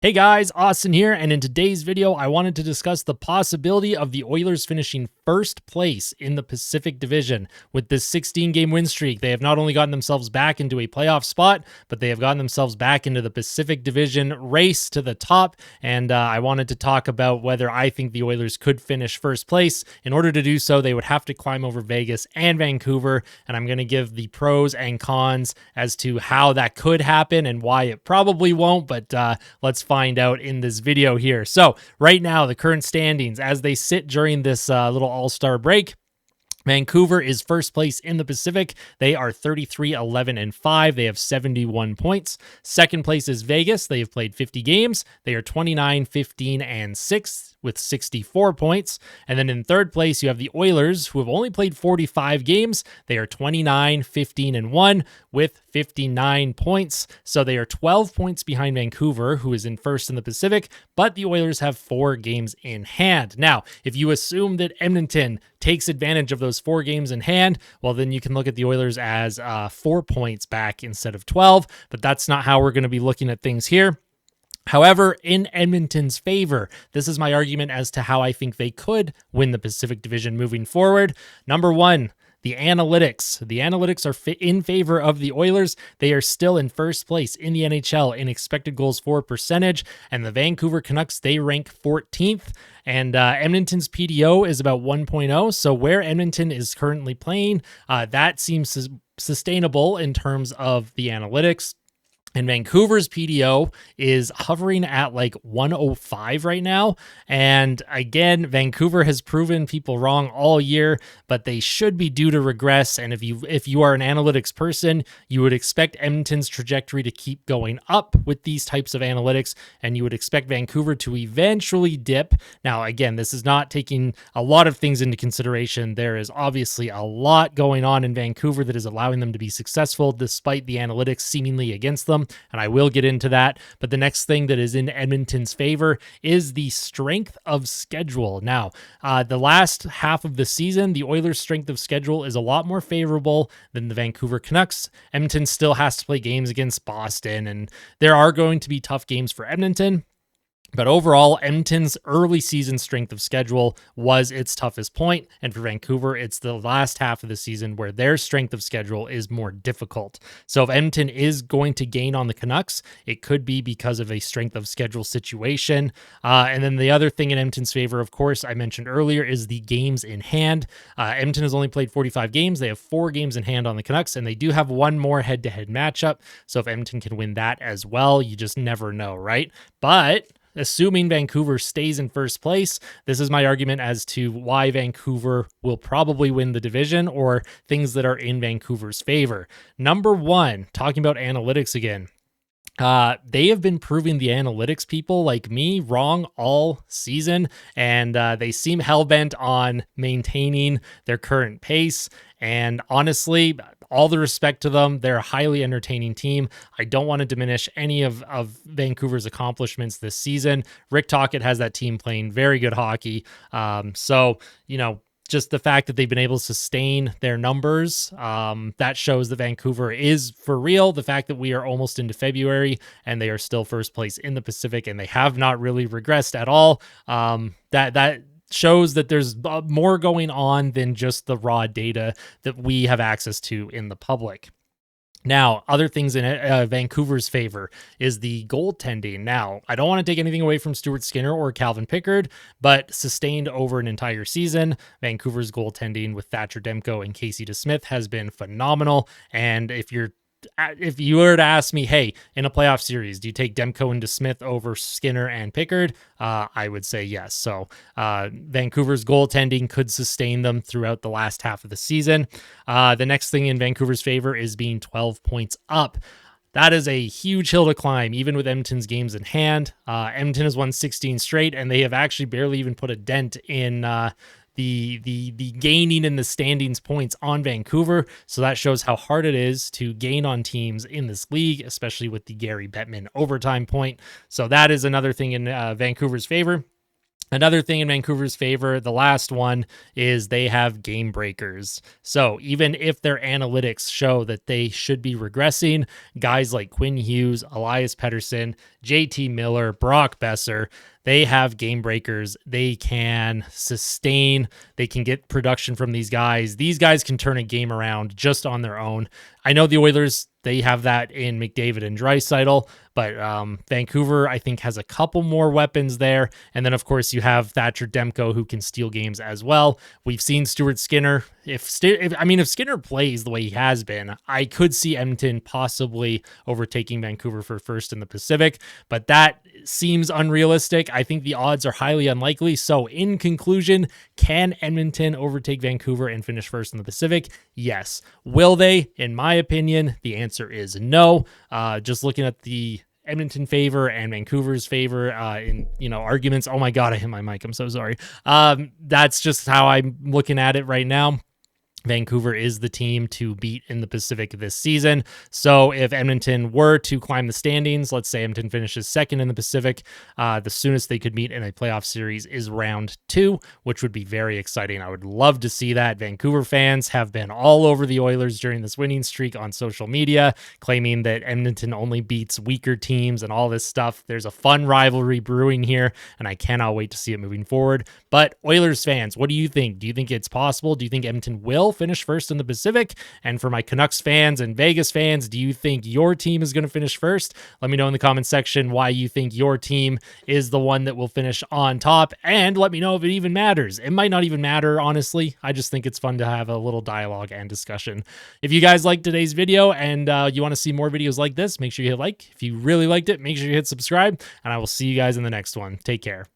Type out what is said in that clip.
Hey guys, Austin here, and in today's video, I wanted to discuss the possibility of the Oilers finishing first place in the Pacific Division. With this 16-game win streak, they have not only gotten themselves back into a playoff spot, but they have gotten themselves back into the Pacific Division race to the top, and I wanted to talk about whether I think the Oilers could finish first place. In order to do so, they would have to climb over Vegas and Vancouver, and I'm going to give the pros and cons as to how that could happen and why it probably won't, but let's find out in this video here. So right now, the current standings as they sit during this little all-star break. Vancouver is first place in the Pacific. They are 33-11-5. They have 71 points. Second place is Vegas. They have played 50 games. They are 29-15-6 with 64 points. And then in third place, you have the Oilers, who have only played 45 games. They are 29-15-1 with 59 points. So they are 12 points behind Vancouver, who is in first in the Pacific, but the Oilers have 4 games in hand. Now, if you assume that Edmonton takes advantage of those 4 games in hand, well, then you can look at the Oilers as 4 points back instead of 12, but that's not how we're going to be looking at things here. However, in Edmonton's favor, this is my argument as to how I think they could win the Pacific Division moving forward. Number one, the analytics. The analytics are in favor of the Oilers. They are still in first place in the NHL in expected goals for percentage, and the Vancouver Canucks, they rank 14th. And Edmonton's PDO is about 1.0. So where Edmonton is currently playing, that seems sustainable in terms of the analytics. And Vancouver's PDO is hovering at like 105 right now. And again, Vancouver has proven people wrong all year, but they should be due to regress. And if you are an analytics person, you would expect Edmonton's trajectory to keep going up with these types of analytics, and you would expect Vancouver to eventually dip. Now, again, this is not taking a lot of things into consideration. There is obviously a lot going on in Vancouver that is allowing them to be successful despite the analytics seemingly against them. And I will get into that. But the next thing that is in Edmonton's favor is the strength of schedule. Now, the last half of the season, the Oilers' strength of schedule is a lot more favorable than the Vancouver Canucks. Edmonton still has to play games against Boston, and there are going to be tough games for Edmonton. But overall, Edmonton's early season strength of schedule was its toughest point, and for Vancouver, it's the last half of the season where their strength of schedule is more difficult. So if Edmonton is going to gain on the Canucks, it could be because of a strength of schedule situation. And then the other thing in Edmonton's favor, of course, I mentioned earlier, is the games in hand. Edmonton has only played 45 games. They have 4 games in hand on the Canucks, and they do have one more head-to-head matchup. So if Edmonton can win that as well, you just never know, right? But assuming Vancouver stays in first place, this is my argument as to why Vancouver will probably win the division, or things that are in Vancouver's favor. Number one, talking about analytics again. They have been proving the analytics people like me wrong all season, and they seem hell-bent on maintaining their current pace. And honestly, all the respect to them, they're a highly entertaining team. I don't want to diminish any of Vancouver's accomplishments this season. Rick Tocchet has that team playing very good hockey. So, just the fact that they've been able to sustain their numbers, that shows that Vancouver is for real. The fact that we are almost into February and they are still first place in the Pacific and they have not really regressed at all, that shows that there's more going on than just the raw data that we have access to in the public. Now, other things in Vancouver's favor is the goaltending. Now, I don't want to take anything away from Stuart Skinner or Calvin Pickard, but sustained over an entire season, Vancouver's goaltending with Thatcher Demko and Casey DeSmith has been phenomenal. And if you were to ask me, hey, in a playoff series, do you take Demko and DeSmith over Skinner and Pickard? I would say yes. So Vancouver's goaltending could sustain them throughout the last half of the season. The next thing in Vancouver's favor is being 12 points up. That is a huge hill to climb, even with Edmonton's games in hand. Edmonton has won 16 straight, and they have actually barely even put a dent in the gaining in the standings points on Vancouver. So that shows how hard it is to gain on teams in this league, especially with the Gary Bettman overtime point. So that is another thing in Vancouver's favor. Another thing in Vancouver's favor, the last one, is they have game breakers. So even if their analytics show that they should be regressing, guys like Quinn Hughes, Elias Pettersson, JT Miller, Brock Besser, they have game breakers. They can sustain, they can get production from these guys. These guys can turn a game around just on their own. I know the Oilers, they have that in McDavid and Draisaitl, but Vancouver, I think, has a couple more weapons there. And then, of course, you have Thatcher Demko, who can steal games as well. We've seen Stuart Skinner. If Skinner plays the way he has been, I could see Edmonton possibly overtaking Vancouver for first in the Pacific, but that seems unrealistic. I think the odds are highly unlikely. So in conclusion, can Edmonton overtake Vancouver and finish first in the Pacific? Yes. Will they? In my opinion, the answer is no. Just looking at the Edmonton favor and Vancouver's favor in arguments. Oh my God, I hit my mic. I'm so sorry. That's just how I'm looking at it right now. Vancouver is the team to beat in the Pacific this season. So if Edmonton were to climb the standings, let's say Edmonton finishes second in the Pacific, the soonest they could meet in a playoff series is round 2, which would be very exciting. I would love to see that. Vancouver fans have been all over the Oilers during this winning streak on social media, claiming that Edmonton only beats weaker teams and all this stuff. There's a fun rivalry brewing here, and I cannot wait to see it moving forward. But Oilers fans, what do you think? Do you think it's possible? Do you think Edmonton will finish first in the Pacific? And for my Canucks fans and Vegas fans, do you think your team is going to finish first? Let me know in the comment section why you think your team is the one that will finish on top, and let me know if it even matters. It might not even matter, honestly. I just think it's fun to have a little dialogue and discussion. If you guys liked today's video and you want to see more videos like this, make sure you hit like. If you really liked it, make sure you hit subscribe, and I will see you guys in the next one. Take care.